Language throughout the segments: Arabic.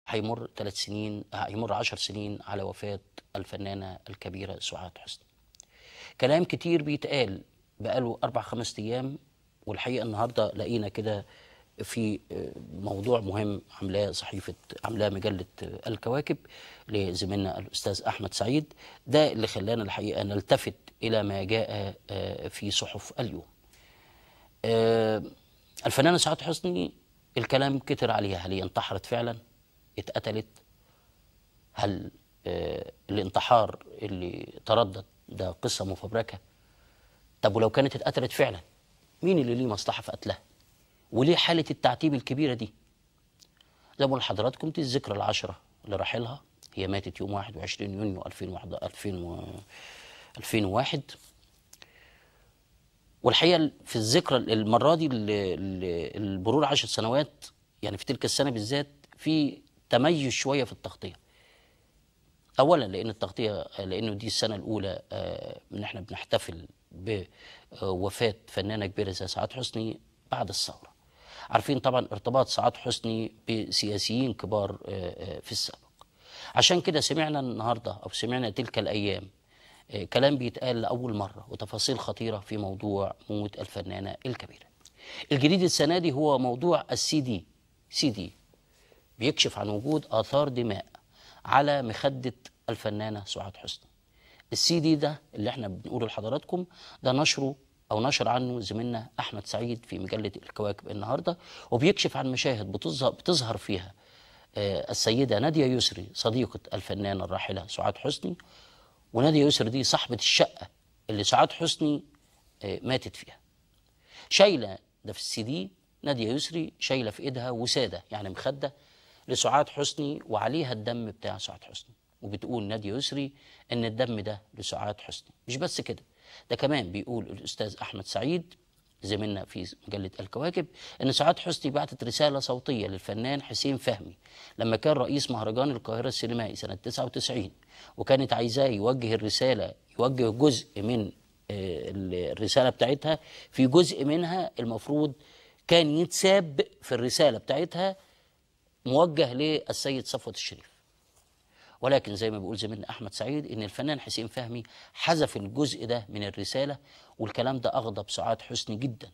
هيمر 3 سنين، هيمر 10 سنين على وفاة الفنانة الكبيرة سعاد حسني. كلام كتير بيتقال بقاله 4 5 أيام، والحقيقة النهاردة لقينا كده في موضوع مهم عاملاه مجلة الكواكب لزميلنا الأستاذ أحمد سعيد. ده اللي خلانا الحقيقة نلتفت إلى ما جاء في صحف اليوم. الفنانة سعاد حسني الكلام كتر عليها، هل هي انتحرت فعلا؟ اتقتلت؟ هل الانتحار اللي تردد ده قصة مفبركة؟ طب ولو كانت اتقتلت فعلا، مين اللي ليه مصلحة في قتلها؟ وليه حالة التعتيب الكبيرة دي؟ زي ما بقول لحضراتكم دي الذكرى العاشرة لرحيلها. هي ماتت يوم 21 يونيو 2001. والحقيقة في الذكرى المرة دي المرور 10 سنوات، يعني في تلك السنة بالذات في تميز شوية في التغطية. أولا لأنه دي السنة الأولى إن احنا بنحتفل بوفاة فنانة كبيرة زي سعاد حسني بعد الثورة. عارفين طبعا ارتباط سعاد حسني بسياسيين كبار في السابق. عشان كده سمعنا النهارده او سمعنا تلك الايام كلام بيتقال لاول مره وتفاصيل خطيره في موضوع موت الفنانه الكبيره. الجديد السنه دي هو موضوع سي دي بيكشف عن وجود اثار دماء على مخده الفنانه سعاد حسني. السي دي ده اللي احنا بنقوله لحضراتكم ده نشر عنه زميلنا احمد سعيد في مجله الكواكب النهارده، وبيكشف عن مشاهد بتظهر فيها السيده ناديه يسري صديقه الفنانه الراحله سعاد حسني. وناديه يسري دي صاحبه الشقه اللي سعاد حسني ماتت فيها. شايله ده في السي دي، ناديه يسري شايله في ايدها وساده يعني مخده لسعاد حسني وعليها الدم بتاع سعاد حسني، وبتقول ناديه يسري ان الدم ده لسعاد حسني. مش بس كده، ده كمان بيقول الأستاذ أحمد سعيد زميلنا في مجلة الكواكب أن سعاد حسني بعتت رسالة صوتية للفنان حسين فهمي لما كان رئيس مهرجان القاهرة السينمائي سنة 99، وكانت عايزاه يوجه جزء من الرسالة بتاعتها. في جزء منها المفروض كان يتساب في الرسالة بتاعتها موجه للسيد صفوت الشريف، ولكن زي ما بيقول زميلنا احمد سعيد ان الفنان حسين فهمي حذف الجزء ده من الرساله، والكلام ده اغضب سعاد حسني جدا،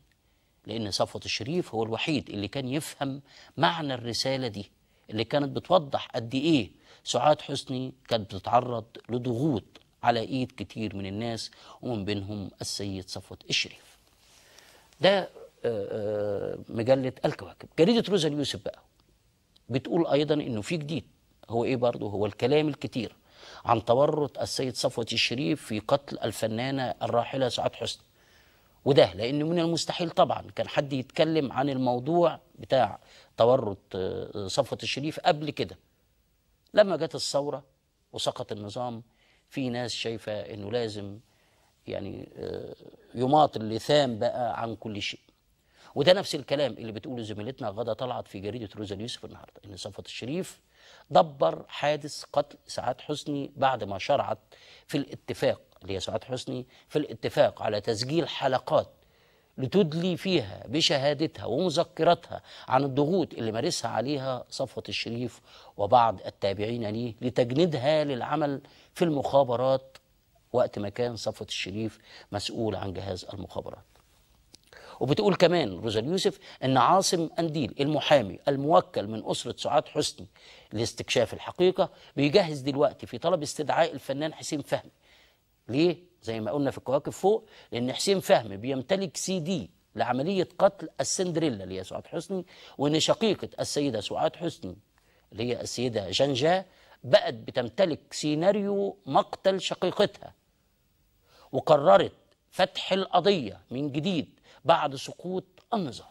لان صفوت الشريف هو الوحيد اللي كان يفهم معنى الرساله دي اللي كانت بتوضح قد ايه سعاد حسني كانت بتتعرض لضغوط على ايد كتير من الناس ومن بينهم السيد صفوت الشريف. ده مجله الكواكب. جريده روزا اليوسف بقى بتقول ايضا انه في جديد. هو ايه برضه؟ هو الكلام الكتير عن تورط السيد صفوت الشريف في قتل الفنانه الراحله سعاد حسني. وده لانه من المستحيل طبعا كان حد يتكلم عن الموضوع بتاع تورط صفوت الشريف قبل كده. لما جت الثوره وسقط النظام، في ناس شايفه انه لازم يعني يماط اللثام بقى عن كل شيء. وده نفس الكلام اللي بتقوله زميلتنا غدا طلعت في جريده روزا اليوسف النهارده، ان صفوت الشريف دبر حادث قتل سعاد حسني بعد ما شرعت في الاتفاق اللي هي سعاد حسني في الاتفاق على تسجيل حلقات لتدلي فيها بشهادتها ومذكراتها عن الضغوط اللي مارسها عليها صفوت الشريف وبعض التابعين ليه لتجنيدها للعمل في المخابرات وقت ما كان صفوت الشريف مسؤول عن جهاز المخابرات. وبتقول كمان روزا اليوسف ان عاصم انديل المحامي الموكل من اسره سعاد حسني لاستكشاف الحقيقه بيجهز دلوقتي في طلب استدعاء الفنان حسين فهمي. ليه؟ زي ما قلنا في الكواكب فوق، لان حسين فهمي بيمتلك سي دي لعمليه قتل السندريلا اللي هي سعاد حسني، وان شقيقه السيده سعاد حسني اللي هي السيده جنجاه بقت بتمتلك سيناريو مقتل شقيقتها، وقررت فتح القضيه من جديد بعد سقوط النظام.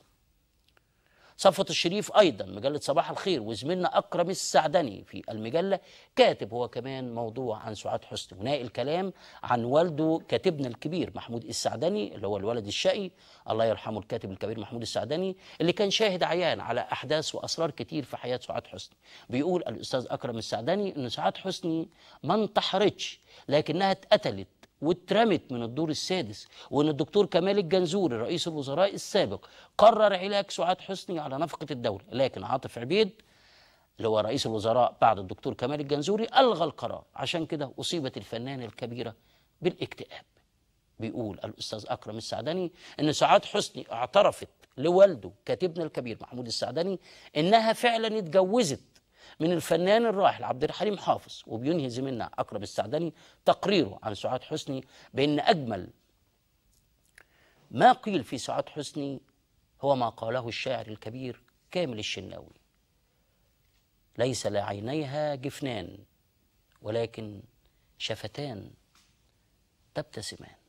صفوت الشريف ايضا مجله صباح الخير وزميلنا اكرم السعدني في المجله كاتب هو كمان موضوع عن سعاد حسني، وناقل كلام عن والده كاتبنا الكبير محمود السعدني اللي هو الولد الشقي الله يرحمه الكاتب الكبير محمود السعدني اللي كان شاهد عيان على احداث واسرار كتير في حياه سعاد حسني. بيقول الاستاذ اكرم السعدني ان سعاد حسني ما انتحرتش لكنها اتقتلت واترمت من الدور السادس، وان الدكتور كمال الجنزوري رئيس الوزراء السابق قرر علاج سعاد حسني على نفقه الدوله، لكن عاطف عبيد اللي هو رئيس الوزراء بعد الدكتور كمال الجنزوري، ألغى القرار. عشان كده أصيبت الفنانة الكبيرة بالاكتئاب. بيقول الأستاذ أكرم السعدني إن سعاد حسني اعترفت لوالده كاتبنا الكبير محمود السعدني إنها فعلا اتجوزت من الفنان الراحل عبد الحليم حافظ. وبينهي زميلنا أكرم السعدني تقريره عن سعاد حسني بأن أجمل ما قيل في سعاد حسني هو ما قاله الشاعر الكبير كامل الشناوي: ليس لعينيها جفنان ولكن شفتان تبتسمان.